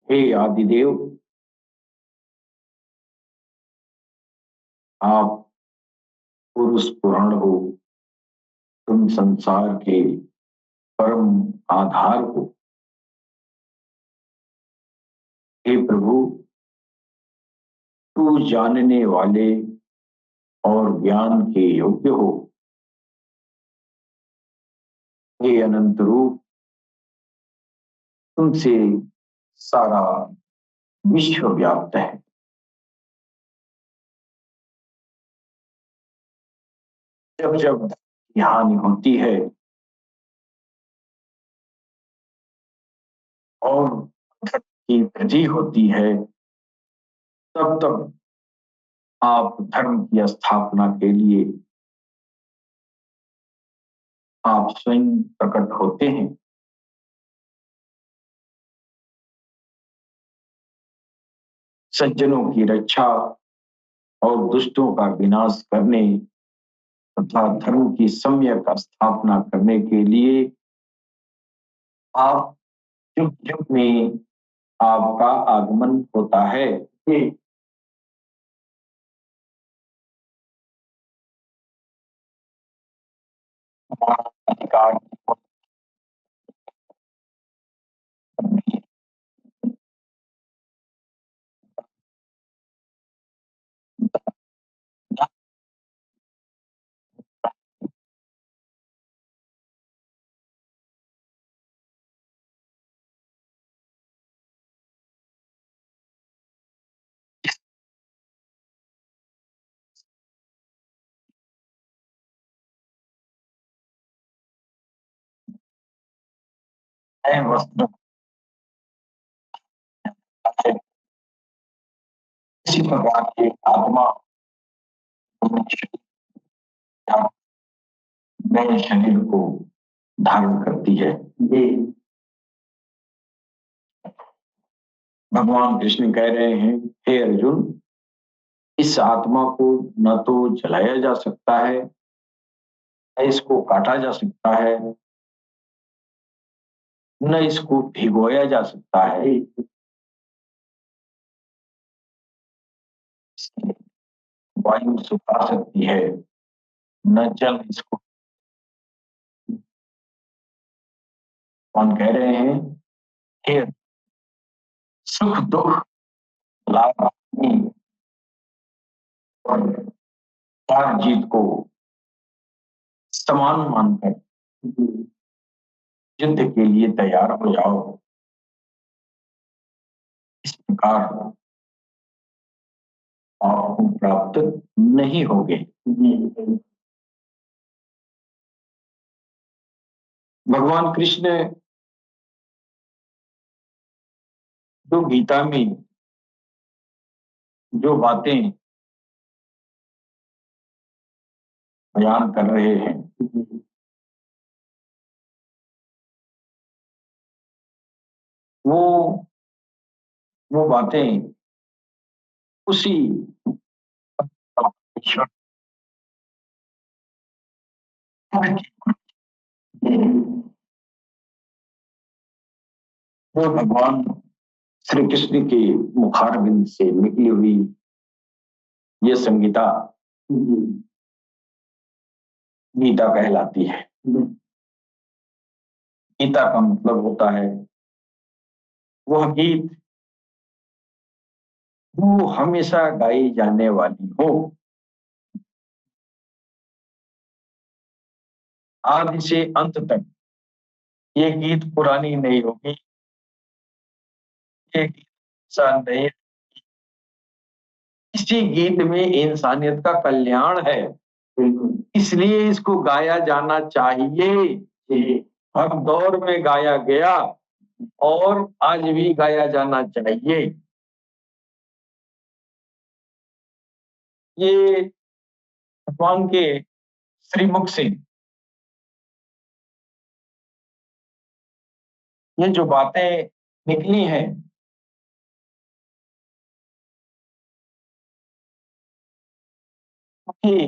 हे आदिदेव, आप पुरुष पुराण हो, तुम संसार के परम आधार हो। हे प्रभु, तू जानने वाले और ज्ञान के योग्य हो। हे अनंत रूप, तुमसे सारा विश्व व्याप्त है। जब जब हानि होती है और धर्म की वृद्धि होती है, तब तब आप धर्म की स्थापना के लिए आप स्वयं प्रकट होते हैं। सज्जनों की रक्षा और दुष्टों का विनाश करने तथा धर्म की सम्यक स्थापना करने के लिए आप युग युग में आपका आगमन होता है। ये हमारा अधिकार है वस्त्र है। इसी प्रकार की आत्मा नए शरीर को धारण करती है। ये भगवान कृष्ण कह रहे हैं, हे अर्जुन, इस आत्मा को न तो जलाया जा सकता है, न इसको काटा जा सकता है, न इसको भिगोया जा सकता है। वायु सुखा सकती है, न जल इसको। कौन कह रहे हैं, हे सुख दुख लाभ हानि और हार जीत को समान मानकर युद्ध के लिए तैयार हो जाओ। इस प्रकार आपको प्राप्त नहीं होगे। भगवान कृष्ण जो गीता में जो बातें बयान कर रहे हैं, वो वो बातें उसी ईश्वर जो भगवान श्री कृष्ण के मुखारबिंद से निकली हुई ये संगीता गीता कहलाती है। गीता का मतलब होता है वह गीत जो हमेशा गाई जाने वाली हो, आदि से अंत तक। ये गीत पुरानी नहीं होगी, ये गीत सा नहीं, इसी गीत में इंसानियत का कल्याण है, इसलिए इसको गाया जाना चाहिए। हर दौर में गाया गया और आज भी गाया जाना चाहिए। ये भगवान के श्रीमुख से ये जो बातें निकली हैं, कि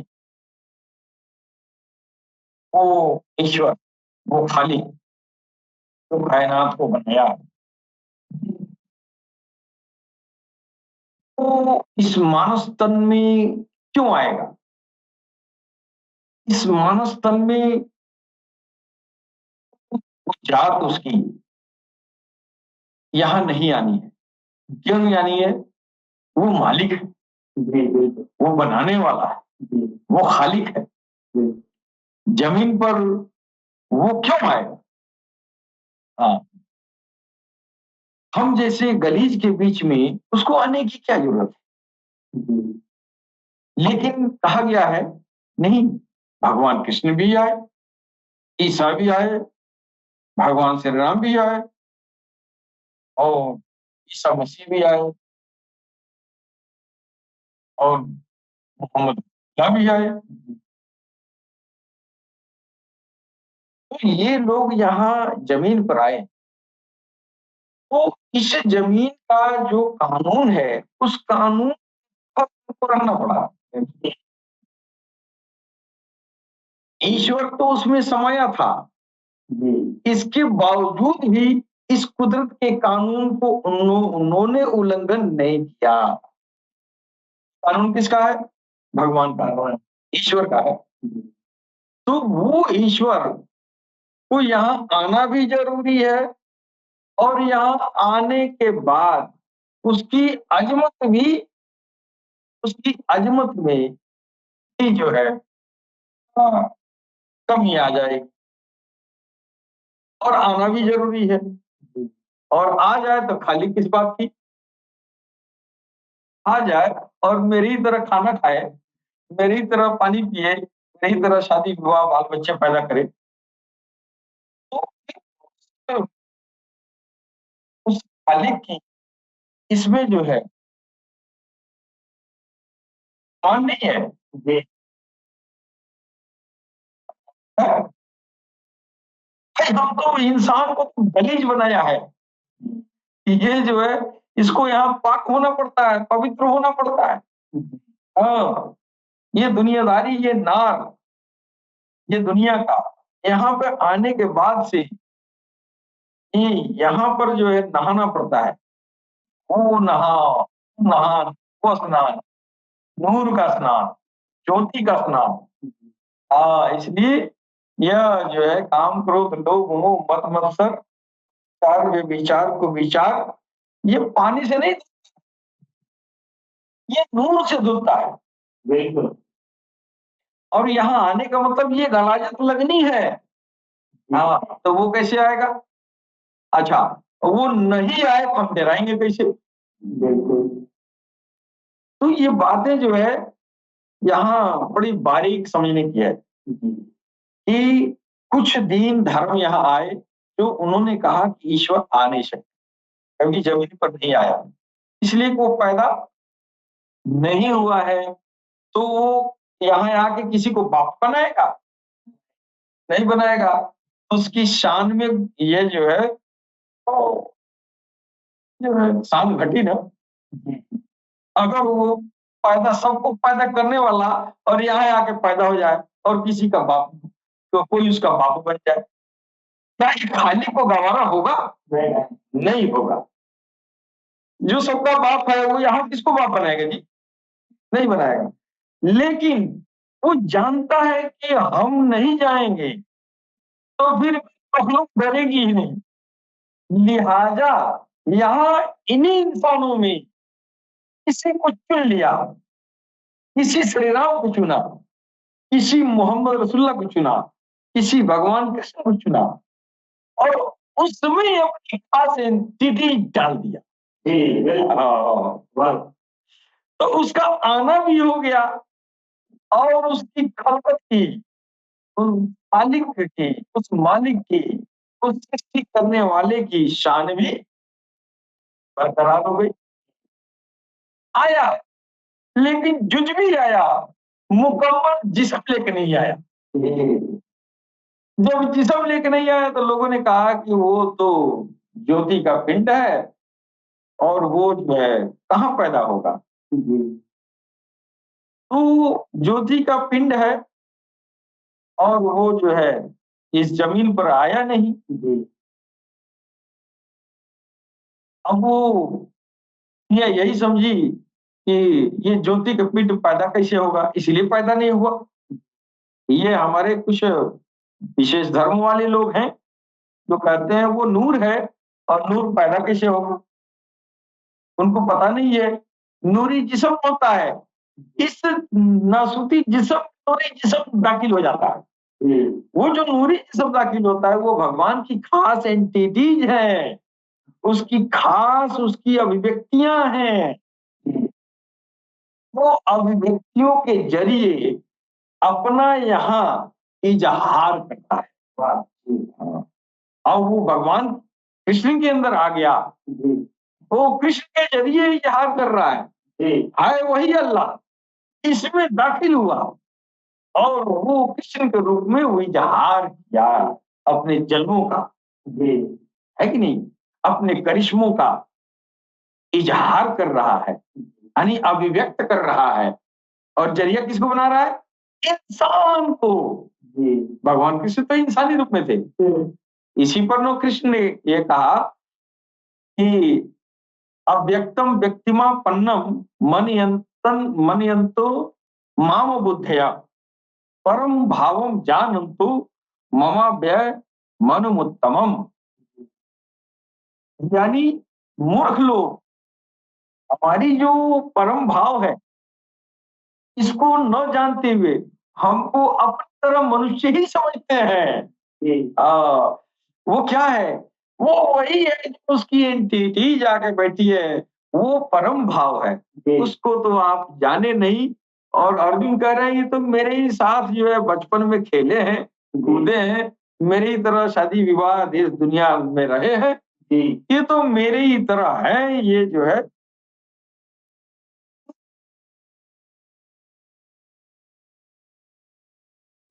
वो ईश्वर, वो खाली जो कायनात को बनाया, वो इस मानस तन में क्यों आएगा? इस मानस तन में वो जात उसकी यहाँ नहीं आनी है। क्यों नहीं आनी है? वो मालिक है, जी, बिल्कुल। वो बनाने वाला है, जी, वो खालिक है। जी, जमीन पर वो क्यों आएगा? हाँ, हम जैसे गलीज के बीच में उसको आने की क्या जरूरत जी, है? लेकिन कहा गया है नहीं, भगवान कृष्ण भी आए, ईसा भी आए, भगवान श्री राम भी आए और ईसा मसीह भी आए और मोहम्मद अब्दुल्ला भी आए। तो ये लोग यहाँ जमीन पर आए, तो इस जमीन का जो कानून है, उस कानून पर उनको रहना पड़ा। ईश्वर तो उसमें समाया था, जी, इसके बावजूद भी इस कुदरत के कानून को उन्होंने उल्लंघन नहीं किया। कानून किसका है? भगवान का है, ईश्वर का है। तो वो ईश्वर को यहाँ आना भी जरूरी है और यहाँ आने के बाद उसकी अजमत भी, उसकी अजमत में भी जो है हाँ, कमी आ जाएगी और आना भी जरूरी है। और आ जाए तो खाली किस बात की? आ जाए और मेरी तरह खाना खाए, मेरी तरह पानी पिए, मेरी तरह शादी विवाह बाल बच्चे पैदा करे, तो फिर उस खालिक की इसमें जो है मान नहीं है। जी, भाई हम तो इंसान को गलीज बनाया है कि ये जो है इसको यहाँ पाक होना पड़ता है, पवित्र होना पड़ता है। हाँ, ये दुनियादारी, ये नार, ये दुनिया का यहाँ पे आने के बाद से ही यहाँ पर जो है नहाना पड़ता है। वो नहा, नहा, वो स्नान, नूर का स्नान, ज्योति का स्नान। हाँ, इसलिए यह जो है काम क्रोध लोभ मोह मत मत्सर चार वे विचार को विचार, ये पानी से नहीं, ये नूर से धुलता है। बिल्कुल। और यहाँ आने का मतलब ये गलाजत लगनी है। हाँ, तो वो कैसे आएगा? अच्छा, वो नहीं आए तो हम डराएंगे कैसे? बिल्कुल। तो ये बातें जो है यहाँ बड़ी बारीक समझने की है जी, कि कुछ दीन धर्म यहाँ आए जो उन्होंने कहा कि ईश्वर आ नहीं सकते क्योंकि जमीन पर नहीं आया, इसलिए वो पैदा नहीं हुआ है। तो वो यहाँ आके किसी को बाप बनाएगा? नहीं बनाएगा। तो उसकी शान में ये जो है तो जो है शान घटी ना। जी, अगर वो पैदा सबको पैदा करने वाला और यहाँ आके पैदा हो जाए और किसी का बाप, तो कोई उसका बाप बन जाए, क्या ये खाली को गंवारा होगा? नहीं, नहीं होगा। जो सबका बाप है वो यहाँ किसको बाप बनाएगा जी? नहीं बनाएगा। लेकिन वो जानता है कि हम नहीं जाएंगे, तो फिर हम लोग डरेगी ही नहीं। लिहाजा यहाँ इन्हीं इंसानों में किसी को चुन लिया, किसी श्री राम को चुना, किसी मोहम्मद रसूलुल्लाह को चुना, किसी भगवान कृष्ण को चुना और उसमें अपनी खास एंटिटी डाल दिया। जी, बिल्कुल। हाँ, वाह! तो उसका आना भी हो गया और उसकी खलकत की, उस खालिक की, उस मालिक की, उस सृष्टि करने वाले की शान भी बरकरार हो गई। आया, लेकिन जुज भी आया, मुकम्मल जिस्म लेके नहीं आया। जी, जब जिस्म लेके नहीं आया तो लोगों ने कहा कि वो तो ज्योति का पिंड है और वो जो है कहाँ पैदा होगा? जी, तो ज्योति का पिंड है और वो जो है इस जमीन पर आया नहीं। जी, अब वो ये यही समझी कि ये ज्योति का पीठ पैदा कैसे होगा, इसलिए पैदा नहीं हुआ। ये हमारे कुछ विशेष धर्म वाले लोग हैं जो कहते हैं वो नूर है और नूर पैदा कैसे होगा। उनको पता नहीं है नूरी जिस्म होता है, इस नासूती जिस्म नूरी जिस्म दाखिल हो जाता है। वो जो नूरी जिस्म दाखिल होता है वो भगवान की खास एंटिटीज है, उसकी खास उसकी अभिव्यक्तियां हैं। वो अभिव्यक्तियों के जरिए अपना यहाँ इजहार करता है। वाह! हाँ। और वो भगवान कृष्ण के अंदर आ गया, वो कृष्ण के जरिए इजहार कर रहा है वही अल्लाह इसमें दाखिल हुआ और वो कृष्ण के रूप में वो इजहार किया अपने जन्मों का, है कि नहीं, अपने करिश्मों का इजहार कर रहा है, यानी अभिव्यक्त कर रहा है। और जरिया किसको बना रहा है? इंसान को। भगवान कृष्ण तो इंसानी रूप में थे। इसी पर नो कृष्ण ने ये कहा कि अव्यक्तम व्यक्तिमा पन्नम मनयंतो माम बुद्धया परम भावम जानन्तु ममा व्यय मनुमुत्तमम। यानी मूर्ख लोग हमारी जो परम भाव है इसको न जानते हुए हमको अपनी तरह मनुष्य ही समझते हैं। वो क्या है? वो वही है जो उसकी एंटिटी जाके बैठी है, वो परम भाव है, उसको तो आप जाने नहीं। और अर्जुन कह रहे हैं ये तो मेरे ही साथ जो है बचपन में खेले हैं, कूदे हैं, मेरी ही तरह शादी विवाह देश दुनिया में रहे हैं, ये तो मेरे ही तरह है, ये जो है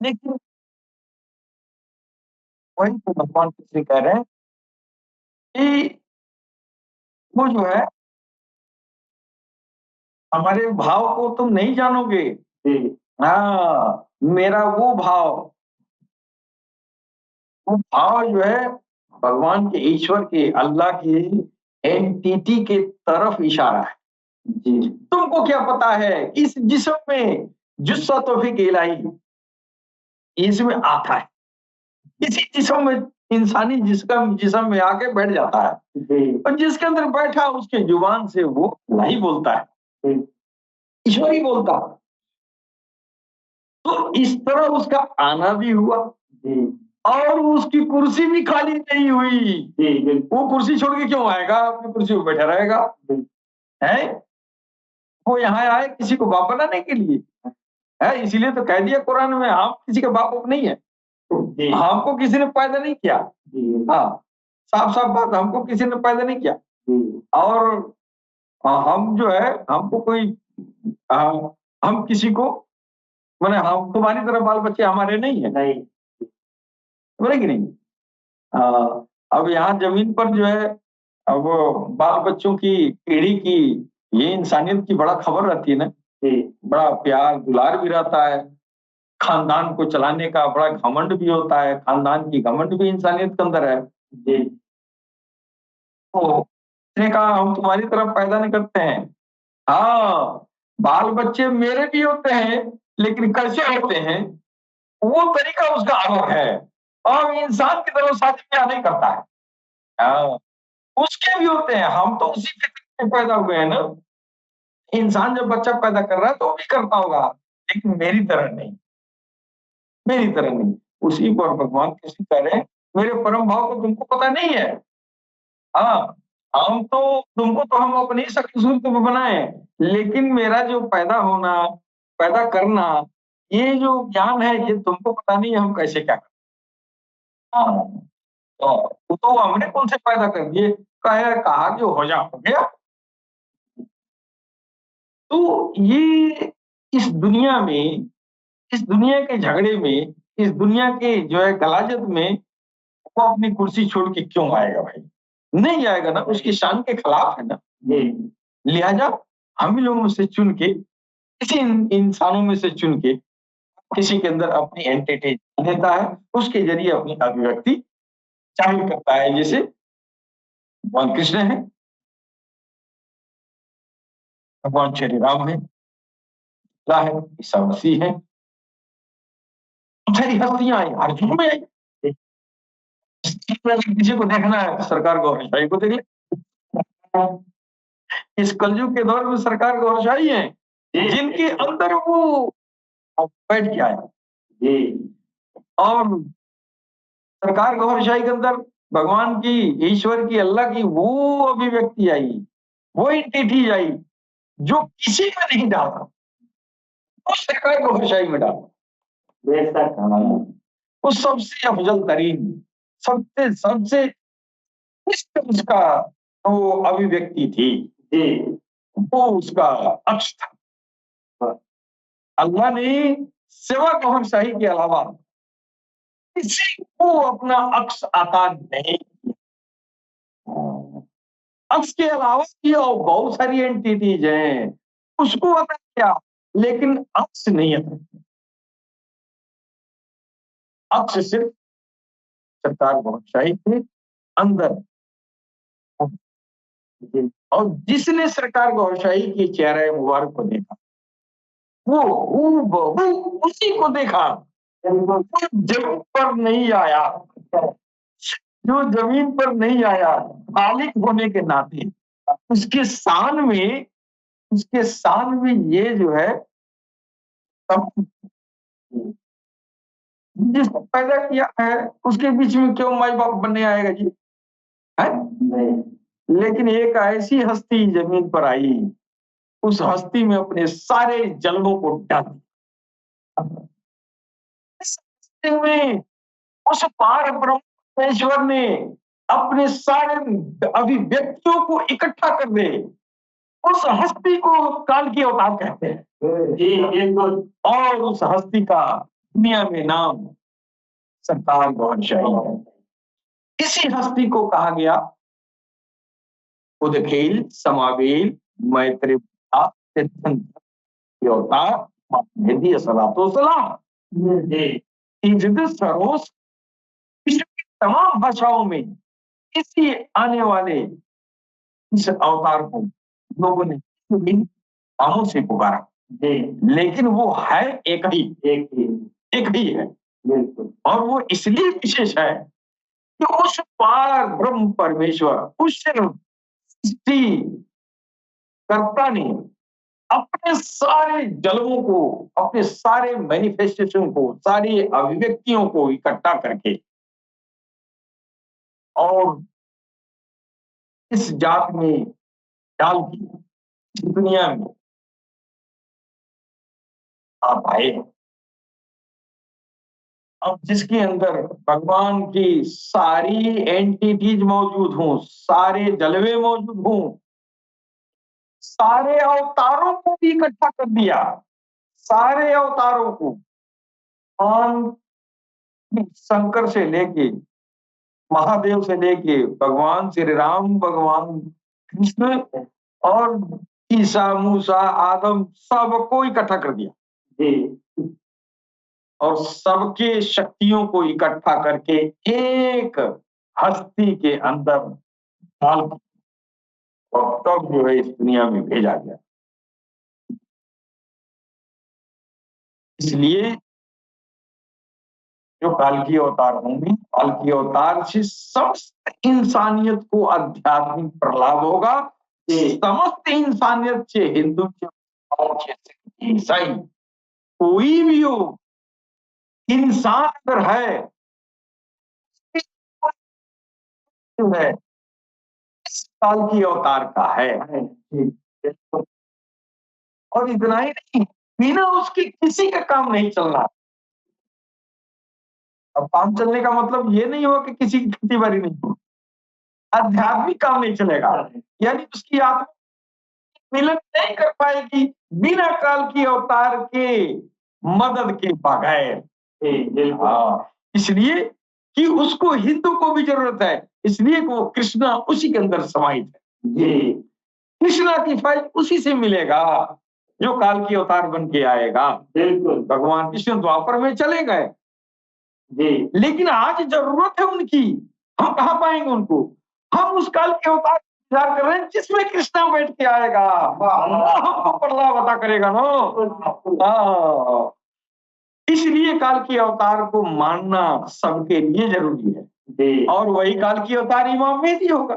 लेकिन वही तो भगवान कृष्ण कह रहे हैं कि वो जो है हमारे भाव को तुम नहीं जानोगे। मेरा वो भाव जो है भगवान के ईश्वर के अल्लाह की एंटिटी के तरफ इशारा है। जी, तुमको क्या पता है इस जिस्म में जुस्सा तौफीक इलाही इसमें आता है, इसी जिस्म में इंसानी जिस्म जिस्म में आके बैठ जाता है और जिसके अंदर बैठा उसके जुबान से वो नहीं बोलता है, ईश्वर ही बोलता है। तो इस तरह उसका आना भी हुआ और उसकी कुर्सी भी खाली नहीं हुई। वो कुर्सी छोड़ के क्यों आएगा? अपनी कुर्सी पे बैठा रहेगा। है वो यहाँ आए किसी को बाप बनाने के लिए है, इसीलिए तो कह दिया कुरान में हम किसी का बाप नहीं है, हमको किसी ने पैदा नहीं किया। हाँ, साफ साफ बात, हमको किसी ने पैदा नहीं किया। और हम जो है हमको कोई हम किसी को मैंने हम तुम्हारी तरह बाल बच्चे हमारे नहीं है, नहीं बोले कि नहीं। अब यहाँ जमीन पर जो है अब बाल बच्चों की पीढ़ी की ये इंसानियत की बड़ा खबर रहती है ना, बड़ा प्यार दुलार भी रहता है, खानदान को चलाने का बड़ा घमंड भी होता है, खानदान की घमंड भी इंसानियत के अंदर है। तो उसने कहा हम तुम्हारी तरफ पैदा नहीं करते हैं। हाँ, बाल बच्चे मेरे भी होते हैं लेकिन कैसे होते हैं वो तरीका उसका अलग है और इंसान की तरह शादी ब्याह नहीं करता है। हाँ, उसके भी होते हैं, हम तो उसी फितरत में पैदा हुए हैं ना। इंसान जब बच्चा पैदा कर रहा है तो वो भी करता होगा लेकिन मेरी तरह नहीं, मेरी तरह नहीं। उसी पर भगवान कृष्ण कह रहे हैं मेरे परम भाव को तुमको पता नहीं है। हाँ, हम तो तुमको तो हम अपनी शक्ल सूरत में बनाए लेकिन मेरा जो पैदा होना पैदा करना ये जो ज्ञान है ये तुमको पता नहीं है हम कैसे क्या करते हैं। हाँ, तो हमने कौन से पैदा कर दिए, कहा कि हो जा हो गया। तो ये इस दुनिया के झगड़े में, इस दुनिया के जो है गलाजत में वो अपनी कुर्सी छोड़ के क्यों आएगा भाई? नहीं आएगा ना, उसकी शान के खिलाफ है ना। लिहाजा हम ही लोगों में से चुन के किसी इंसानों में से चुन के किसी के अंदर अपनी एंटिटी देता है, उसके जरिए अपनी अभिव्यक्ति जाहिर करता है, जैसे भगवान कृष्ण है। भगवान श्री राम है, अल्लाह है, ईसा मसीह है, सारी हस्तियां आई, अर्जुन में आई। किसी को देखना है सरकार गौरवशाही को देख ले। इस कलयुग के दौर में सरकार गौरवशाही है, जिनके अंदर वो बैठ गया है जी, और सरकार गौरवशाही के अंदर भगवान की, ईश्वर की, अल्लाह की वो अभिव्यक्ति आई, वो एंटिटी आई जो किसी में नहीं डाला, वो सरकार गौरवशाही में डाला। बेशक, हाँ, वो सबसे अफजल तरीन, सबसे सबसे उत्कृष्ट उसका वो अभिव्यक्ति थी, जी, वो उसका अक्ष था। अल्लाह ने सेवा गौरवशाही के अलावा किसी को अपना अक्ष अता नहीं किया। अक्ष के अलावा भी और बहुत सारी एंटिटीज हैं, उसको अता किया, लेकिन अक्ष नहीं अता किया। अक्ष सिर्फ सरकार गौरवशाही के अंदर। और जिसने सरकार गौरवशाही की चेहरे मुबारक को देखा, वो हूबहू उसी को देखा। वो जमीन पर नहीं आया, जो जमीन पर नहीं आया, मालिक होने के नाते उसके शान में ये जो है जिसको पैदा किया है उसके बीच में क्यों माई बाप बनने आएगा जी, है? नहीं, लेकिन एक ऐसी हस्ती जमीन पर आई, उस हस्ती में अपने सारे जन्मों को डाल दिया। इस हस्ती में उस पार ब्रह्म परमेश्वर ने अपने सारे अभिव्यक्तियों को इकट्ठा कर दे, उस हस्ती को काल की अवतार कहते हैं जी, बिल्कुल, और उस हस्ती का दुनिया में नाम सरकार गौरवशाही है। इसी हस्ती को कहा गया उदखेल समावेल मैत्री अवतार सलातो सलाम। सरोस विश्व की तमाम भाषाओं में इसी आने वाले इस अवतार को लोगों ने विभिन्न नामों से पुकारा, लेकिन वो है एक ही है। बिल्कुल, और वो इसलिए विशेष है कि उस पार ब्रह्म परमेश्वर, उस सृष्टि कर्ता ने अपने सारे जलवों को, अपने सारे मैनिफेस्टेशन को, सारी अभिव्यक्तियों को इकट्ठा करके और इस जात में डाल दी, दुनिया में आप आए। अब जिसके अंदर भगवान की सारी एंटिटीज मौजूद हों, सारे जलवे मौजूद हों, सारे अवतारों को भी इकट्ठा कर दिया, सारे अवतारों को, शंकर से लेके महादेव से लेके भगवान श्री राम, भगवान कृष्ण और ईसा, मूसा, आदम सबको इकट्ठा कर दिया और सबके शक्तियों को इकट्ठा करके एक हस्ती के अंदर डाल और तब जो है इस दुनिया में भेजा गया। इसलिए जो काल की अवतार होंगे, काल की अवतार से समस्त इंसानियत को आध्यात्मिक प्रलाभ होगा। समस्त इंसानियत से हिंदू ईसाई कोई भी हो, इंसान अगर है इस काल की अवतार का है। और इतना ही नहीं, बिना उसके किसी का काम नहीं चलना। अब काम चलने का मतलब ये नहीं हो कि किसी की खेती बाड़ी नहीं हो, आध्यात्मिक काम नहीं चलेगा, यानी उसकी आत्मा मिलन नहीं कर पाएगी बिना काल की अवतार के मदद के बगैर। इसलिए कि उसको हिंदू को भी जरूरत है, इसलिए वो कृष्णा उसी के अंदर समाहित है। कृष्णा की फैज उसी से मिलेगा जो काल की अवतार बन के आएगा। बिल्कुल, भगवान कृष्ण द्वापर में चले गए, लेकिन आज जरूरत है उनकी, हम कहाँ पाएंगे उनको? हम उस काल के अवतार इंतजार कर रहे हैं जिसमें कृष्णा बैठ के आएगा, हमको प्रहलाद बता करेगा ना। हाँ, इसलिए काल के अवतार को मानना सबके लिए जरूरी है। जी और वही काल की अवतार इमाम मेहदी होगा।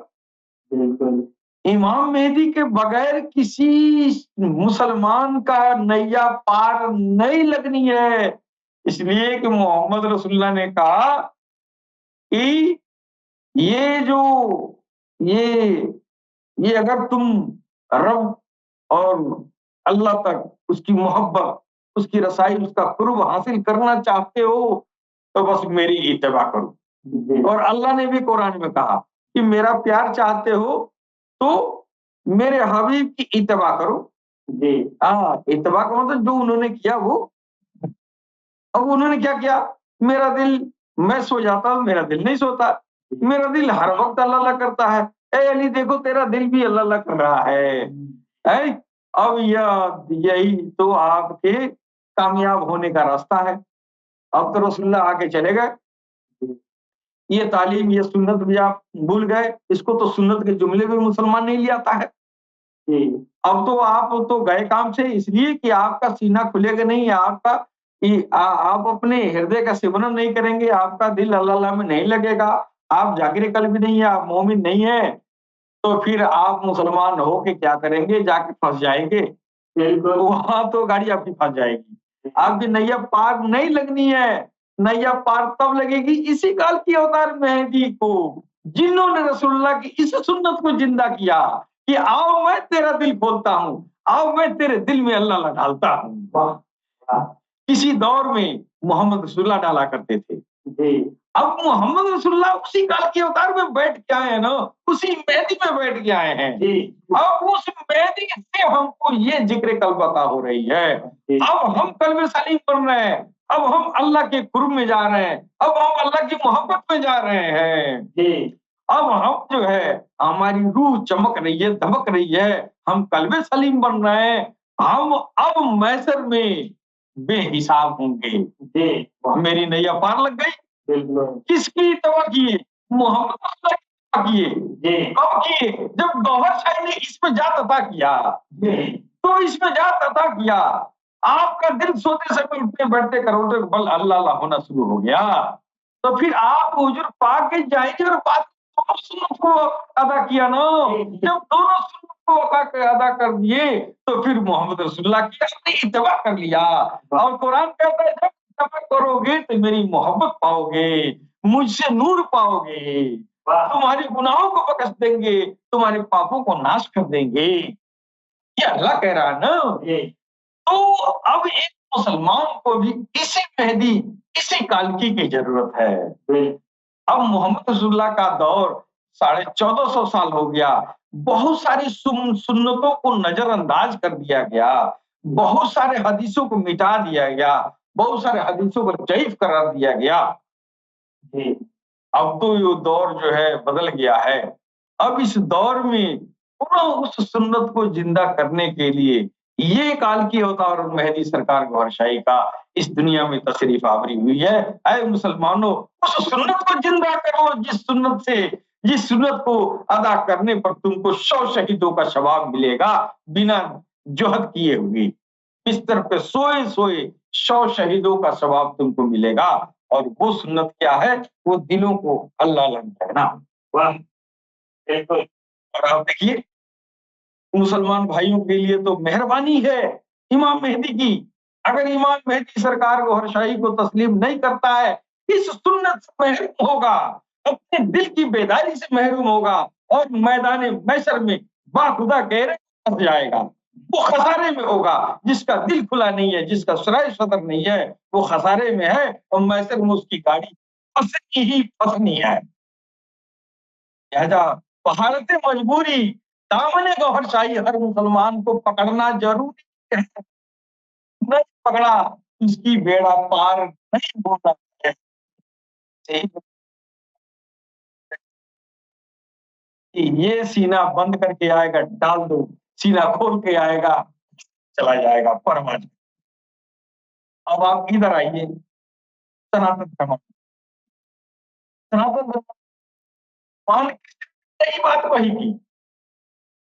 बिल्कुल इमाम मेहदी के बगैर किसी मुसलमान का नैया पार नहीं लगनी है। इसलिए कि मोहम्मद रसूलुल्लाह ने कहा कि ये जो ये ये अगर तुम रब और अल्लाह तक उसकी मोहब्बत, उसकी रसाई, उसका कुर्ब हासिल करना चाहते हो तो बस मेरी इत्तेबा करो। जी और अल्लाह ने भी कुरान में कहा कि मेरा प्यार चाहते हो तो मेरे हबीब की इत्तेबा करो। जी हाँ, इत्तेबा का मतलब जो उन्होंने किया वो। अब उन्होंने क्या किया? मेरा दिल, मैं सो जाता हूँ, मेरा दिल नहीं सोता। मेरा दिल हर वक्त अल्लाह अल्लाह करता है। ए अली देखो तेरा दिल भी अल्लाह अल्लाह कर रहा है। हैं? अब यही तो आपके कामयाब होने का रास्ता है। अब तो रसूलुल्लाह आके चले गए। ये तालीम, ये सुन्नत भी आप भूल गए। इसको तो सुन्नत के जुमले भी मुसलमान नहीं ले आता है। जी अब तो आप तो गए काम से, इसलिए कि आपका सीना खुलेगा नहीं, आपका कि आप अपने हृदय का सिमरन नहीं करेंगे, आपका दिल अल्लाह अल्लाह में नहीं लगेगा, आप जाकिर कल्ब नहीं है, आप मोमिन नहीं है, तो फिर आप मुसलमान हो के क्या करेंगे? जाके फंस जाएंगे। बिल्कुल वहां तो गाड़ी आपकी फंस जाएगी। आपकी नैया पार नहीं लगनी है। नैया पार तब लगेगी इसी काल की अवतार मेहदी को, जिन्होंने रसूलुल्लाह की इस सुन्नत को जिंदा किया कि आओ मैं तेरा दिल खोलता हूँ, आओ मैं तेरे दिल में अल्लाह अल्लाह डालता हूँ। वाह किसी दौर में मोहम्मद रसूलुल्लाह डाला करते थे। जी अब मोहम्मद रसूलुल्लाह उसी काल के अवतार में बैठ के आए हैं ना, उसी मेहदी में बैठ के आए हैं। जी अब उस मेहदी से हमको ये जिक्र कल्ब अता हो रही है। जी अब हम कल्ब सलीम बन रहे हैं। अब हम अल्लाह के कुर्ब में जा रहे हैं। अब हम अल्लाह की मोहब्बत में जा रहे हैं। जी अब हम जो है, हमारी रूह चमक रही है, दमक रही है। हम कल्बे सलीम बन रहे हैं। हम अब मैसर में बेहिसाब होंगे। जी वाह मेरी नैया पार लग गई। बिल्कुल किसकी तवज्जो किए? मोहम्मद रसूलुल्लाह की तवज्जो किए। जी कब किए? जब गौहर शाही ने इसमें जात अता किया, जी तो इसमें जात अता किया। आपका दिल सोते समय उठते बैठते करोड़ों बल अल्लाह अल्लाह होना शुरू हो गया। तो फिर आप हुजूर पाक के जाएंगे और बात दोनों सुन्नत को अदा किया ना। जब दोनों सुन्नत को अदा कर दिए तो फिर मोहम्मद रसूलुल्लाह की आपने इत्तबा कर लिया। और कुरान कहता है जब इत्तबा करोगे तो मेरी मोहब्बत पाओगे, मुझसे नूर पाओगे, वाह तुम्हारे गुनाहों को बख्श देंगे, तुम्हारे पापों को नाश कर देंगे। ये अल्लाह कह रहा है ना। जी तो अब एक मुसलमान को भी इसी मेहदी, इसी कालकी की जरूरत है। बिल्कुल अब मोहम्मद रसूलुल्लाह का दौर 1450 साल हो गया। बहुत सारी सुन्नतों को नजरअंदाज कर दिया गया। बहुत सारे हदीसों को मिटा दिया गया। बहुत सारे हदीसों को ज़ईफ करार दिया गया। जी अब तो ये दौर जो है बदल गया है। अब इस दौर में पुनः उस सुन्नत को जिंदा करने के लिए ये काल की अवतार और मेहदी सरकार गौहर शाही का इस दुनिया में तशरीफ आवरी हुई है। ऐ मुसलमानों, उस सुन्नत को जिंदा करो जिस सुन्नत को अदा करने पर तुमको 100 शहीदों का सवाब मिलेगा, बिना जोहद किए हुए। बिस्तर पे सोए सोए 100 शहीदों का सवाब तुमको मिलेगा। और वो सुन्नत क्या है? वो दिलों को अल्लाह अल्लाह कहना। वाह बिल्कुल और आप देखिए, मुसलमान भाइयों के लिए तो मेहरबानी है इमाम मेहदी की। अगर इमाम मेहदी सरकार गौहर शाही को तस्लीम नहीं करता है, इस सुन्नत से महरूम होगा, अपने दिल की बेदारी से महरूम होगा और मैदान महशर में बाखुदा गहरे फंस जाएगा। वो खसारे में होगा। जिसका दिल खुला नहीं है, जिसका सराय सदर नहीं है, वो खसारे में है और महशर में उसकी गाड़ी फंसनी ही फंसनी है। लिहाजा बहारत मजबूरी दामने गौहर शाही हर मुसलमान को पकड़ना जरूरी है। नहीं पकड़ा उसकी बेड़ा पार नहीं होना है। ये सीना बंद करके आएगा, डाल दो, सीना खोल के आएगा, चला जाएगा परमात्मा। अब आप इधर आइए, सनातन धर्म। सनातन धर्म मान यही बात वही की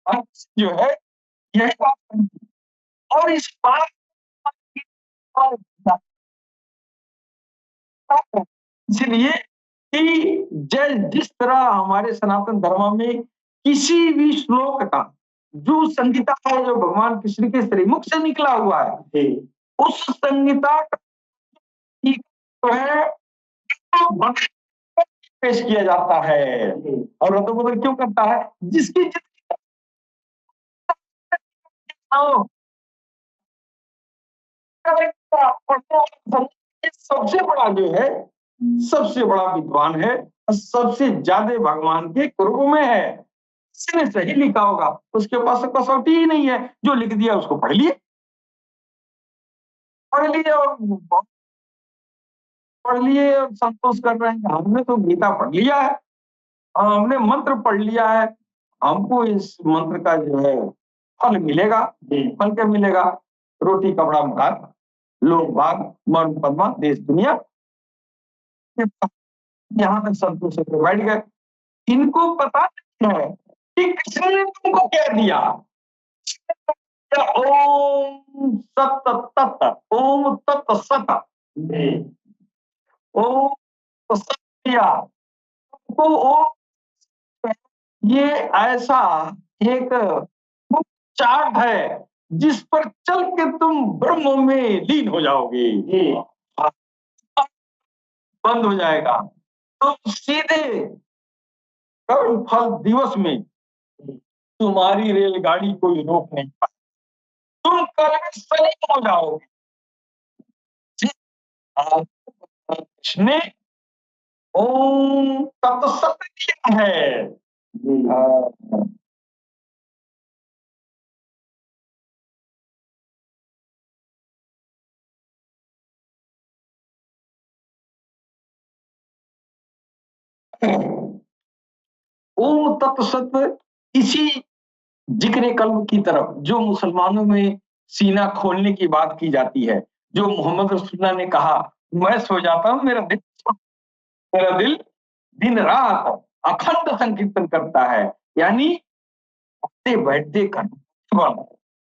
जो है यही बात समझी। और इस बात इसलिए कि जिस तरह हमारे सनातन धर्म में किसी भी श्लोक का जो संहिता है, जो भगवान कृष्ण के श्रीमुख से निकला हुआ है, जी, उस संहिता का जो है पेश किया जाता है। जी, और अदल-बदल क्यों करता है? जिसकी सबसे बड़ा जो है, सबसे बड़ा विद्वान है और सबसे ज्यादा भगवान के कुर्ब में है। किसने सही लिखा होगा, उसके पास कसौटी ही नहीं है। जो लिख दिया उसको पढ़ लिए और संतोष कर रहे हैं कि हमने तो गीता पढ़ लिया है, हमने मंत्र पढ़ लिया है, हमको इस मंत्र का जो है फल मिलेगा। जी, फल क्या मिलेगा? रोटी, कपड़ा, मकान, लोग बाग, मर्म पद्मा, देश दुनिया, यहाँ तक संतोष होकर बैठ गए। इनको पता नहीं है कि कृष्ण ने तुमको क्या दिया। ओम सत तत, ओम तत् सत, जी, ओम सत दिया। तो ओम ये ऐसा एक चार्ट है जिस पर चल के तुम ब्रह्म में लीन हो जाओगे। जी, बंद हो जाएगा तो सीधे कर्म फल दिवस में तुम्हारी रेलगाड़ी कोई रोक नहीं पाए, तुम कल में सलीम हो जाओगे। कृष्ण ओम तत्सत किया है। जी, ओम तत्सत इसी जिक्र कल्ब की तरफ जो मुसलमानों में सीना खोलने की बात की जाती है, जो मोहम्मद रसूलुल्लाह ने कहा, मैं सो जाता हूँ, मेरा दिल दिन रात अखंड संकीर्तन करता है। यानी उठते बैठते करना,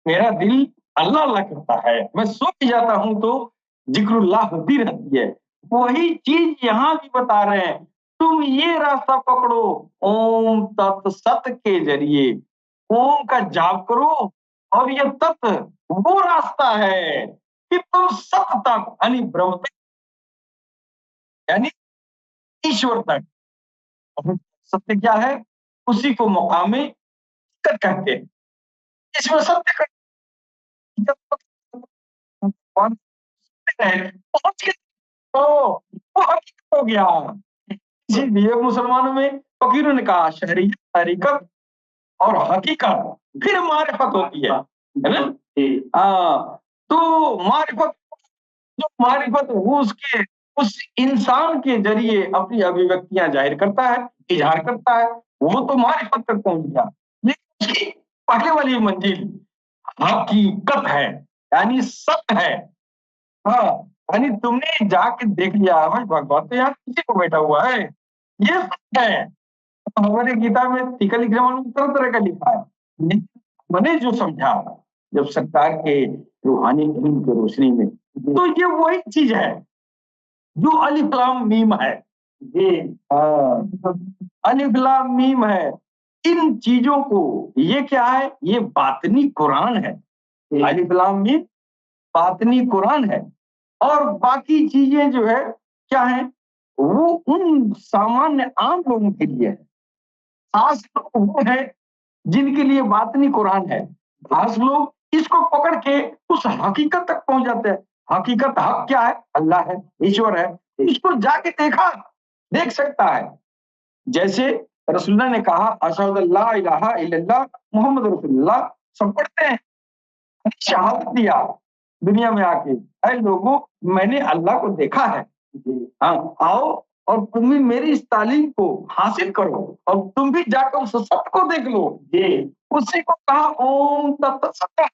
मेरा दिल अल्लाह अल्लाह करता है। मैं सो भी जाता हूँ तो जिक्रुल्लाह होती रहती है। वही चीज यहाँ भी बता रहे हैं, तुम ये रास्ता पकड़ो, ओम तत्सत के जरिए ओम का जाप करो, और ये तत् वो रास्ता है कि तुम सत तक यानी ब्रह्म तक, यानी ईश्वर तक। और सत्य क्या है? उसी को मकाम हकीकत कहते हैं। इसमें सत्य का पहुंच गए तो वो हकीकत हो गया। इसीलिए मुसलमानों में फकीरों ने कहा शहरियत, तरीकत और हकीकत फिर मारिफत होती है ना? जी, हाँ, तो मारिफत, जो मारिफत वो उसके उस इंसान के जरिए अपनी अभिव्यक्तियां जाहिर करता है, इजहार करता है, वो तो मारिफत तक पहुंच गया। लेकिन उसकी पहले वाली मंजिल हकीकत है, यानी सत्य है। हाँ, यानी तुमने जाके देख लिया भाई, भगवान तो यहाँ किसी को बैठा हुआ है, ये सत्य है। हमारे गीता में टीका लिखने वालों ने तरह तरह का लिखा है, लेकिन मैंने जो समझा जब सरकार के रूहानी इल्म की रोशनी में, तो ये वही चीज है जो अलिफ लाम मीम है। जी, हाँ, अलिफ लाम मीम है। इन चीजों को, ये क्या है? ये बातनी कुरान है। अलिफ लाम मीम बातनी कुरान है। और बाकी चीजें जो है क्या है, वो उन सामान्य आम लोगों के लिए है। खास लोग वो है जिनके लिए बातनी कुरान है। खास लोग इसको पकड़ के उस हकीकत तक पहुंच जाते हैं। हकीकत हक क्या है? अल्लाह है, ईश्वर है। इसको जाके देखा, देख सकता है। जैसे रसूलुल्लाह ने कहा अशहदु अल्ला इलाहा इल्लल्लाह मुहम्मद रसूलुल्लाह, सब पढ़ते हैं, शहादत दिया दुनिया में आके, अरे लोगों मैंने अल्लाह को देखा है। हाँ, आओ और तुम भी मेरी इस तालीम को हासिल करो और तुम भी जाकर उस सत्य को देख लो। जी, उसी को कहा ओम तत्सत।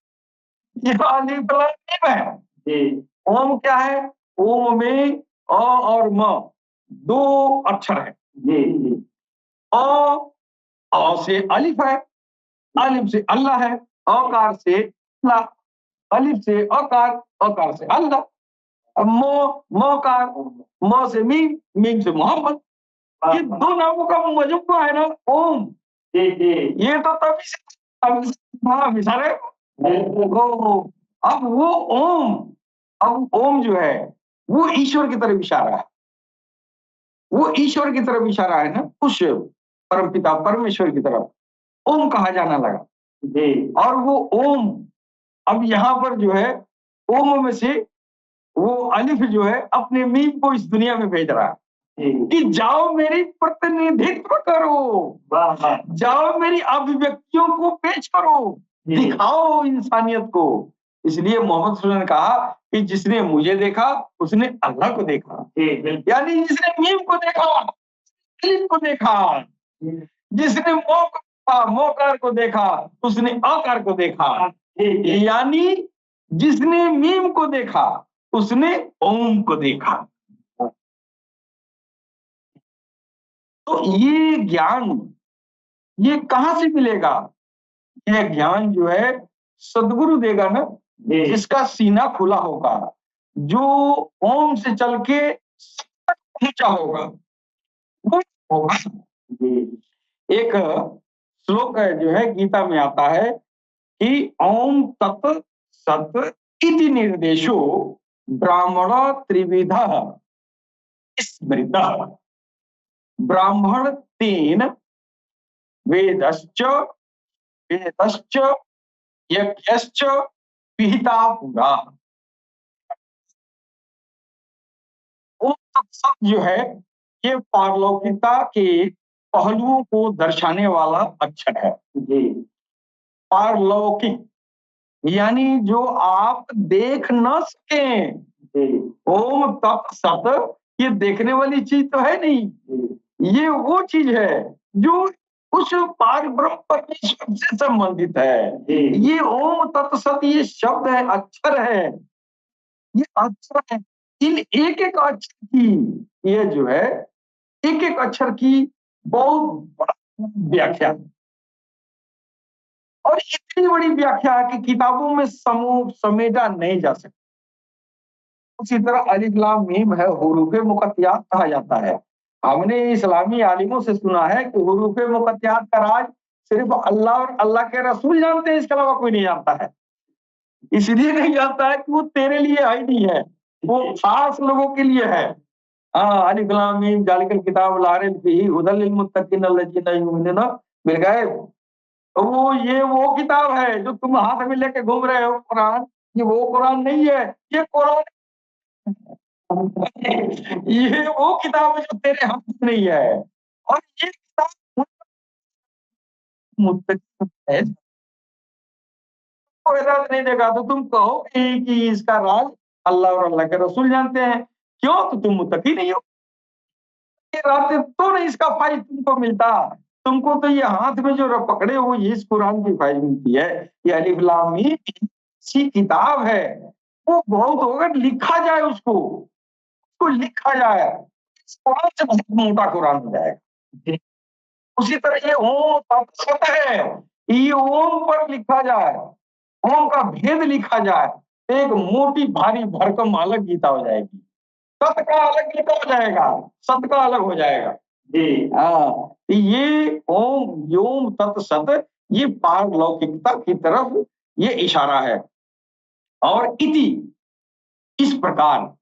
ये अलिफ लाम मीम है। जी, ओम क्या है? ओम में अ और म दो अक्षर है। जी, जी, अ से अलिफ है, अलिफ से अल्लाह है, औकार से अल्लाह, अलिफ से औकार, औकार से अल्लाह, अब मोकार, मो से मीम, मीम से मोहम्मद। ये वाह, 2 नामों का मजमूआ है ना ओम। जी, जी, ये तो तभी से हाँ, इशारे बिल्कुल, ओ, अब वो ओम, अब ओम जो है वो ईश्वर की तरफ इशारा है। वो ईश्वर की तरफ इशारा है ना, उस परमपिता परमेश्वर की तरफ ओम कहा जाना लगा। जी, और वो ओम अब यहाँ पर जो है ओम में से वो अलिफ जो है अपने मीम को इस दुनिया में भेज रहा है जी, कि जाओ मेरी प्रतिनिधित्व करो, वाह, वाह, जाओ मेरी अभिव्यक्तियों को पेश करो, जी, दिखाओ इंसानियत को। इसलिए मोहम्मद सल्लल्लाहु अलैहि वसल्लम ने कहा कि जिसने मुझे देखा उसने अल्लाह को देखा, जी, बिल्कुल, यानी जिसने मीम को देखा अलिफ को देखा, जी, जिसने मोकार को देखा उसने आकार को देखा, जी, जी, यानी जिसने मीम को देखा उसने ओम को देखा। तो ये ज्ञान ये कहाँ से मिलेगा? यह ज्ञान जो है सदगुरु देगा ना, जी, जिसका सीना खुला होगा, जो ओम से चल के तक पहुंचा होगा, वो होगा। जी, एक श्लोक है जो है गीता में आता है कि ओम तत् सत इति निर्देशो ब्राह्मण त्रिविध स्मृत। ब्राह्मण 3 वेदश्च वेदश्च यज्ञश्च विहिता पुरा। ओम तत्सत जो है ये पारलौकिकता के पहलुओं को दर्शाने वाला अक्षर है। जी, पारलौकिक यानी जो आप देख न सकें। जी, ओम तत्सत ये देखने वाली चीज तो है नहीं, जी, ये वो चीज है जो उस पार ब्रह्म परमेश्वर से संबंधित है। जी, ये ओम तत्सत ये शब्द है, अक्षर है, ये अक्षर है। इन एक-एक अक्षर की ये जो है एक-एक अक्षर की बहुत बड़ा व्याख्या है। और इतनी बड़ी व्याख्या है कि किताबों में समेटा नहीं जा सकता। उसी तरह अलिफ लाम मीम है, हुरूफ़े मुक़त्तियात कहा जाता है। हमने इस्लामी आलिमों से सुना है कि हुरूफ़े मुक़त्तियात का राज सिर्फ अल्लाह और अल्लाह के रसूल जानते हैं, इसके अलावा कोई नहीं जानता है। इसलिए नहीं जानता है कि वो तेरे लिए है ही नहीं है, वो खास लोगों के लिए है। हाँ, अलिफ लाम मीम ज़ालिकल किताबु ला रैब फ़ीही हुदल लिल मुत्तक़ीन अल्लज़ीना युमिनूना बिल गैब। तो वो ये वो किताब है जो तुम हाथ में लेके घूम रहे हो कुरान, ये वो कुरान नहीं है, ये कुरान ये वो किताब है जो तेरे हाथ में नहीं है। और ये किताब मुत्तकी है, को हिदायत नहीं देगा तो तुम कहोगे कि इसका राज अल्लाह और अल्लाह के रसूल जानते हैं। क्यों? तो तुम मुत्तकी नहीं हो। ये रास्ते तो नहीं इसका फ़ाइल तुमको मिलता। तुमको तो ये हाथ में जो पकड़े हो ये इस कुरान की फ़ाइल मिलती है। ये अलिफ लाम मीम अच्छी किताब है। वो बहुत अगर लिखा जाए उसको लिखा जाए, इस कुरान से बहुत मोटा कुरान हो जाएगा। जी, उसी तरह ये ओम तत्सत है, ये ओम पर लिखा जाए, ओम का भेद लिखा जाए, तो एक मोटी भारी भरकम अलग गीता हो जाएगी। सत का अलग गीता हो जाएगा, सत का अलग हो जाएगा। जी, हाँ, तो ये ओम योम तत्सत ये पारलौकिकता की तरफ ये इशारा है। और इति इस प्रकार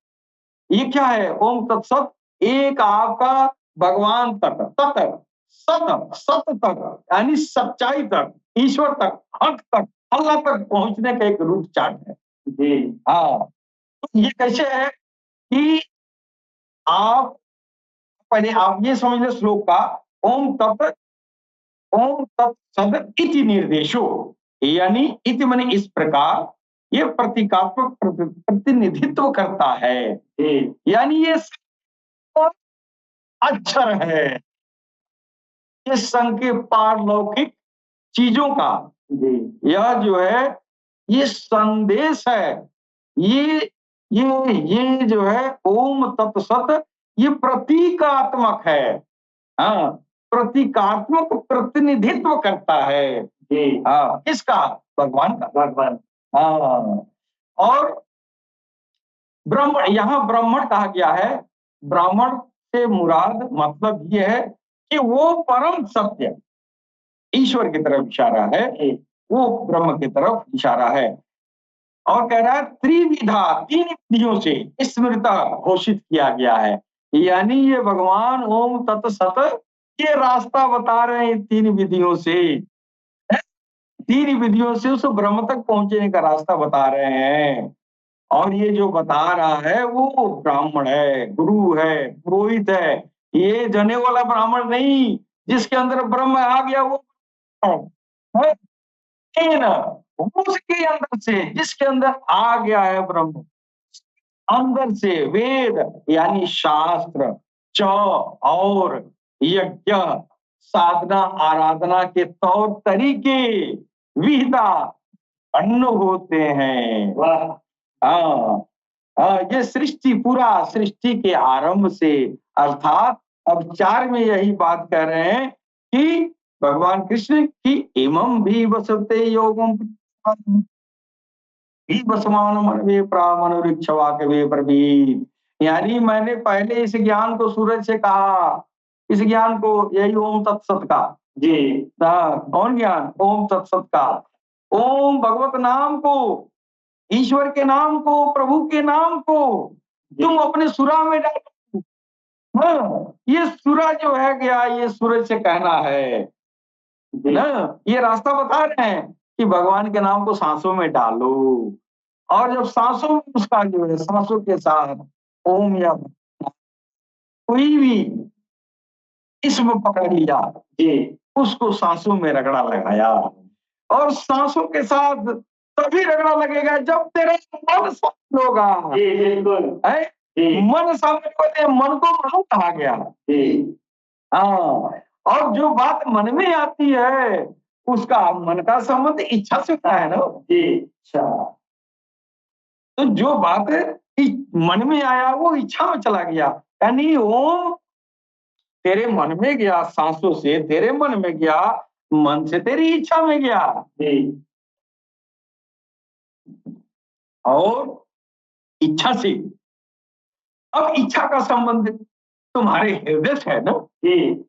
ये क्या है? ओम तत्सत एक आपका भगवान तक, तत, सत, सत तक यानी सच्चाई तक, ईश्वर तक, हक तक, अल्लाह तक पहुंचने का एक रूट चार्ट है। जी, हाँ, तो ये कैसे है कि आप पहले आप ये समझ लो श्लोक का ओम तत्सत इति निर्देशो, यानी इति माने इस प्रकार ये प्रतीकात्मक प्रतिनिधित्व करता है। जी, यानी ये अक्षर है, ये संघ के पारलौकिक चीजों का जी, यह जो है ये संदेश है। ये ये जो है ओम तत्सत ये प्रतीकात्मक है। हाँ, प्रतीकात्मक प्रतिनिधित्व करता है। जी हाँ, किसका? भगवान का। भगवान हाँ, और ब्राह्मण, यहाँ ब्राह्मण कहा गया है। ब्राह्मण से मुराद मतलब ये है कि वो परम सत्य ईश्वर की तरफ इशारा है, जी वो ब्रह्म की तरफ इशारा है। और कह रहा है त्रिविधा, 3 विधियों से स्मृता घोषित किया गया है। यानी ये भगवान ओम तत्सत ये रास्ता बता रहे हैं 3 विधियों से। 3 विधियों से उस ब्रह्म तक पहुंचने का रास्ता बता रहे हैं। और ये जो बता रहा है वो ब्राह्मण है, गुरु है, पुरोहित है। ये जने वाला ब्राह्मण नहीं जिसके अंदर ब्रह्म आ गया वो है। लेकिन उसके अंदर से जिसके अंदर आ गया है ब्रह्म, अंदर से वेद यानी शास्त्र, च और यज्ञ, साधना आराधना के तौर तरीके, विधा अन्न होते हैं। वाह हाँ, ये सृष्टि पूरा सृष्टि के आरंभ से, अर्थात अब 4 में यही बात कह रहे हैं कि भगवान कृष्ण की इमं भी वसते योगम भी वसमान मनवे प्रामनुरिक्षवा कवे प्रवीत। यानी मैंने पहले इस ज्ञान को सूरज से कहा, इस ज्ञान को यही ओम तत्सत का। जी कौन ज्ञान? ओम तत्सत का। ओम भगवत नाम को, ईश्वर के नाम को, प्रभु के नाम को तुम अपने सुरा में डालो। हाँ, ये सुरा जो है गया ये सूरज से कहना है ना। ये रास्ता बता रहे हैं कि भगवान के नाम को सांसों में डालो। और जब सांसों में उसका जो है सांसों के साथ ओम या कोई भी इसमें पकड़ लिया, जी उसको सांसों में रगड़ा लगाया। और सांसों के साथ तभी रगड़ा लगेगा जब तेरा मन शांत होगा। जी बिल्कुल है? जी मन शांत होते मन को मन कहा गया। जी हाँ, और जो बात मन में आती है उसका मन का संबंध इच्छा से होता है ना। जी अच्छा, तो जो बात मन में आया वो इच्छा में चला गया। यानी ओम तेरे मन में गया, सांसों से तेरे मन में गया, मन से तेरी इच्छा में गया। जी और इच्छा से, अब इच्छा का संबंध तुम्हारे हृदय से है ना। जी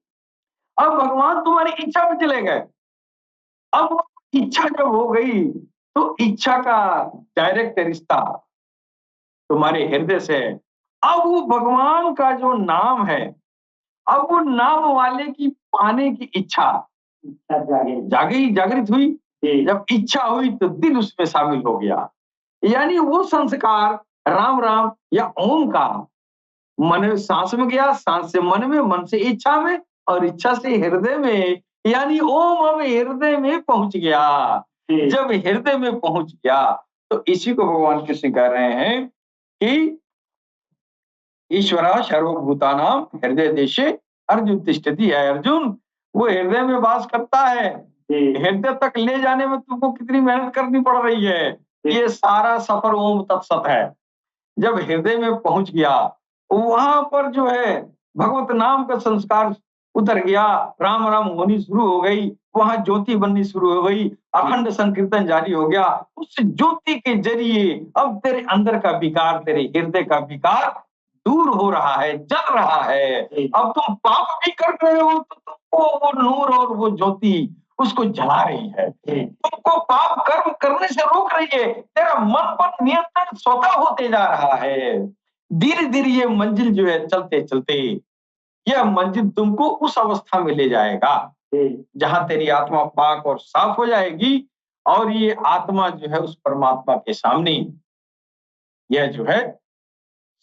अब भगवान तुम्हारी इच्छा में चले गए। अब इच्छा जब हो गई तो इच्छा का डायरेक्ट रिश्ता तुम्हारे हृदय से है। अब वो भगवान का जो नाम है, अब वो नाम वाले की पाने की इच्छा जागृत हुई। जी जब इच्छा हुई तो दिल उसमें शामिल हो गया। यानी वो संस्कार राम राम या ओम का मन में सांस में गया, सांस से मन से इच्छा में, और इच्छा से हृदय में। यानी ओम अब हृदय में पहुंच गया। जी जब हृदय में पहुंच गया तो इसी को भगवान कृष्ण कह रहे हैं कि ईश्वरा सर्वभूतानाम हृदय देशे अर्जुन तिष्ठति है। अर्जुन वो हृदय में वास करता है। जी हृदय तक ले जाने में तुमको कितनी मेहनत करनी पड़ रही है। ये सारा सफर ओम तत्सत है। जब हृदय में पहुंच गया वहां पर जो है भगवत नाम का संस्कार उतर गया, राम राम होनी शुरू हो गई, वहां ज्योति बननी शुरू हो गई, अखंड संकीर्तन जारी हो गया। उस ज्योति के जरिए अब तेरे अंदर का विकार, तेरे हृदय का विकार दूर हो रहा है, जल रहा है। अब तुम पाप भी कर रहे हो तो तुमको वो नूर और वो ज्योति उसको जला रही है। तुमको पाप कर्म करने से रोक रही है। तेरा मन पर नियंत्रण स्वतः होते जा रहा है। धीरे धीरे ये मंजिल जो है चलते चलते यह मंजिल तुमको उस अवस्था में ले जाएगा जहां तेरी आत्मा पाक और साफ हो जाएगी। और ये आत्मा जो है उस परमात्मा के सामने यह जो है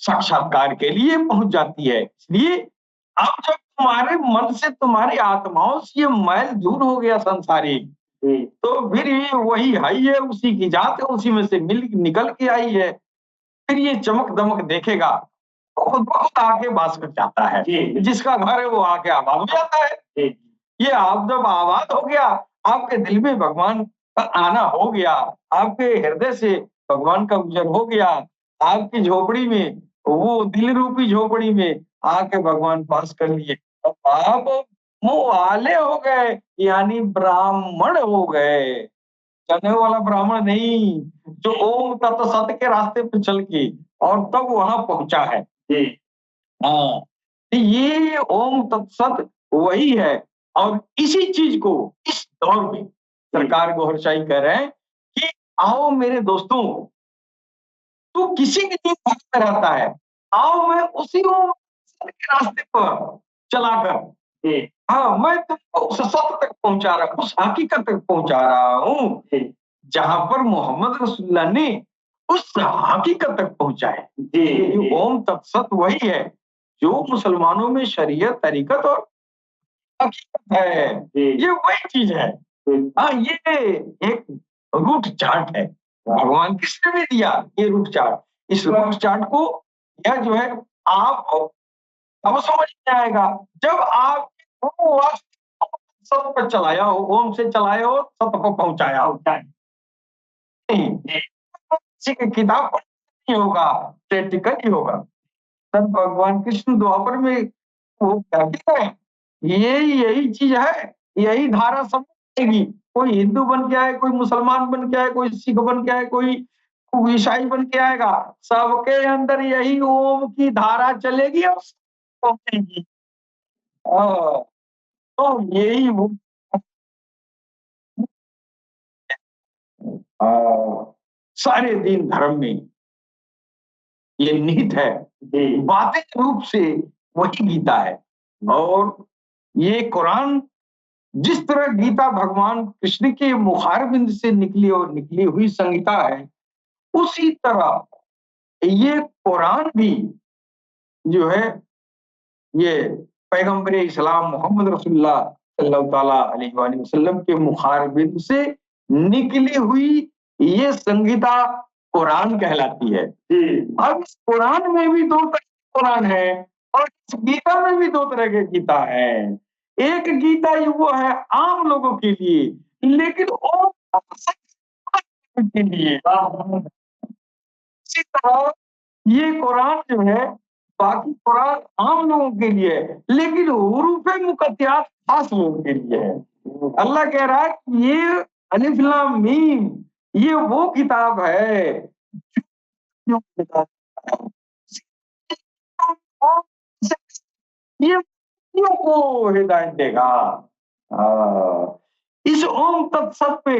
साक्षात्कार के लिए पहुंच जाती है। इसलिए अब जब तुम्हारे मन से, तुम्हारी आत्माओं से ये मैल दूर हो गया संसारिक, तो फिर ये वही है, ये उसी की जात है, उसी में से निकल के आई है। फिर ये चमक दमक देखेगा तो खुद ब खुद आके वास कर जाता है। जिसका घर है वो आके आबाद हो जाता है। ये आप जब आबाद हो गया, आपके दिल में भगवान का आना हो गया, आपके हृदय से भगवान का गुजर हो गया, आपकी झोपड़ी में, वो दिल रूपी झोपड़ी में आके भगवान वास कर लिए। अब आप मुंह वाले हो गए, यानी ब्राह्मण हो गए। चलने वाला ब्राह्मण नहीं, जो ओम तत्व सत्य के रास्ते पर चल के और तब वहां पहुंचा है। जी हाँ, तो ये ओम तत्सत वही है। और इसी चीज को इस दौर में सरकार गौहर शाही कह रहे हैं कि आओ मेरे दोस्तों, तू किसी भी चीज में रहता है, आओ मैं उसी ओम तत्सत के रास्ते पर चलाकर, जी हाँ, मैं तुमको उस सत्य तक पहुंचा रहा हूं, उस हकीकत तक पहुंचा रहा हूँ, जी जहां पर मोहम्मद रसूलुल्लाह ने उस हकीकत तक पहुंचा है। जी ये ओम तत्सत वही है जो मुसलमानों में शरीयत, तरीकत और हकीकत है। जी ये वही चीज है। हाँ, ये एक रूट चार्ट है, भगवान कृष्ण ने दिया ये रूट चार्ट। इस रूट चार्ट को यह जो है आप तब समझ में आएगा जब आप सत्य पर चलाया हो, ओम से चलाया हो, सत्य को पहुंचाया हो। नहीं, किसी की किताब पढ़ नहीं होगा, प्रैक्टिकल ही होगा। तब भगवान कृष्ण द्वापर में वो कहते हैं, यही चीज है, यही धारा समझेगी। कोई हिंदू बन के आए, कोई मुसलमान बन के आए, कोई सिख बन के आए, कोई ईसाई बन के आएगा, सबके अंदर यही ओम की धारा चलेगी और पहुंचेगी। हाँ, तो यही वो सारे दीन धर्म में ये निहित है। जी बातें रूप से वही गीता है। और ये कुरान जिस तरह गीता भगवान कृष्ण के मुखारबिंद से निकली और निकली हुई संहिता है, उसी तरह ये कुरान भी जो है ये पैगंबर इस्लाम मोहम्मद रसूलुल्लाह सल्लल्लाहु ताला अलैहि वसल्लम के मुखारबिंद से निकली हुई ये संहिता कुरान कहलाती है। जी अब इस कुरान में भी दो तरह के कुरान है और इस गीता में भी दो तरह के गीता है। एक गीता ये वो है आम लोगों के लिए, लेकिन वो के लिए। इसी तरह ये कुरान जो है, बाकी कुरान आम लोगों के लिए है, लेकिन हुरूफ मुकत्तियात खास लोगों के लिए है। अल्लाह कह रहा है कि ये अलिफ लाम मीम ये वो किताब है जो ये को हिदायत देगा। इस ओम तत्सत पे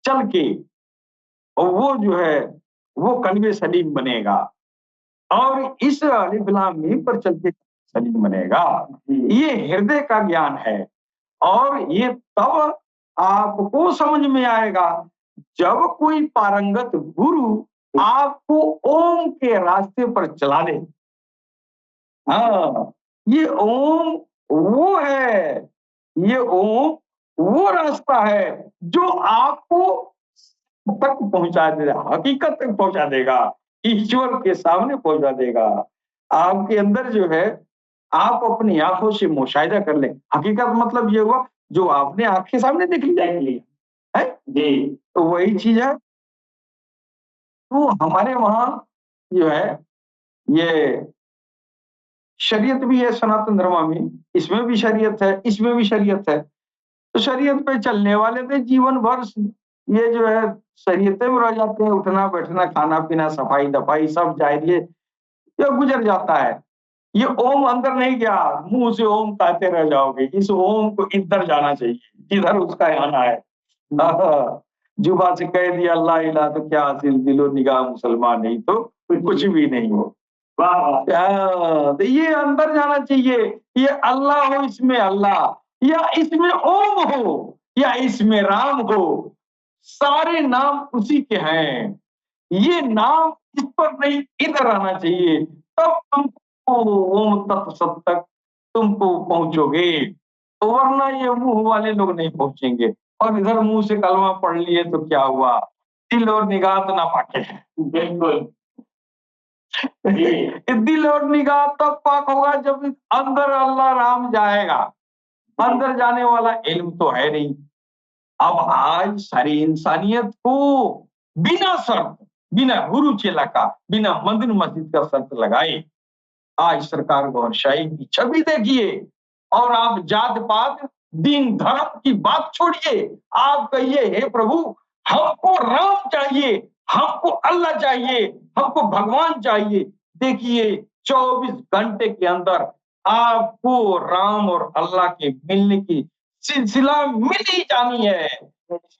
चल के और वो जो है वो कल्बे सलीम बनेगा और इस अलिफ लाम मीम पर चल के सलीम बनेगा। ये हृदय का ज्ञान है और ये तब आपको समझ में आएगा जब कोई पारंगत गुरु आपको ओम के रास्ते पर चला दे। हाँ, ये ओम वो है, ये ओम वो रास्ता है जो आपको तक पहुंचा देगा, हकीकत तक पहुंचा देगा, ईश्वर के सामने पहुंचा देगा। आपके अंदर जो है आप अपनी आंखों से मुशाहिदा कर लें। हकीकत मतलब ये हुआ जो आपने आंख के सामने देख लिया है जी, तो वही चीज है। तो हमारे वहां जो है ये शरीयत भी है सनातन धर्म में, इसमें भी शरीयत है, इसमें भी शरीयत है। तो शरीयत पे चलने वाले थे जीवन भर ये जो है शरीयतें में रह जाते हैं, उठना बैठना खाना पीना सफाई दफाई सब जाहिर ये गुजर जाता है। ये ओम अंदर नहीं गया, मुंह से ओम कहते रह जाओगे। इस ओम को इधर जाना चाहिए जिधर उसका आना है। जुबा से कह दिया अल्लाह इला तो क्या हासिल, दिलो निगाह मुसलमान नहीं तो कुछ भी नहीं हो। तो ये अंदर जाना चाहिए, ये अल्लाह हो इसमें अल्लाह या इसमें ओम हो या इसमें राम हो, सारे नाम उसी के हैं। ये नाम इस पर नहीं इधर आना चाहिए, तब तुमको ओम तत्व सत तक तुमको पहुंचोगे। तो वरना ये मुंह वाले लोग नहीं पहुंचेंगे और इधर मुंह से कलमा पढ़ लिए तो क्या हुआ, दिल और निगाह तो ना पाके है। बिल्कुल दिल और निगाह तब पाक होगा जब अंदर अल्लाह राम जाएगा। अंदर जाने वाला इल्म तो है नहीं। अब आज सारी इंसानियत को बिना शर्त, बिना गुरु चेला का, बिना मंदिर मस्जिद का शर्त लगाए आज सरकार गौरशाही की छवि देखिए। और आप जात पात दीन धर्म की बात छोड़िए, आप कहिए हे प्रभु हमको राम चाहिए, हमको अल्लाह चाहिए, हमको भगवान चाहिए। देखिए 24 घंटे के अंदर आपको राम और अल्लाह के मिलने की सिलसिला मिल ही जानी है।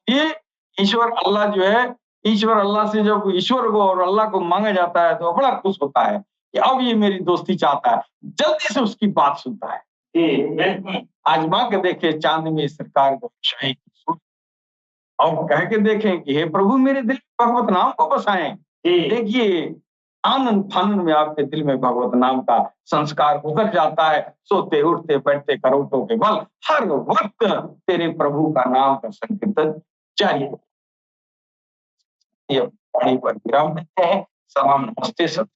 ये ईश्वर अल्लाह जो है, ईश्वर अल्लाह से जब ईश्वर को और अल्लाह को मांगा जाता है तो बड़ा खुश होता है कि अब ये मेरी दोस्ती चाहता है, जल्दी से उसकी बात सुनता है। आजमा के देखे चांद में सरकार को शाही की सूरत, और कह के देखें कि हे प्रभु मेरे दिल में भगवत नाम को बसाएं। देखिए आनंद फानन में आपके दिल में भगवत नाम का संस्कार उतर जाता है। सोते उठते बैठते करोटों के बल हर वक्त तेरे प्रभु का नाम का संकीर्तन जारी। ये वाणी पर विराम देते हैं। सलाम, नमस्ते, सत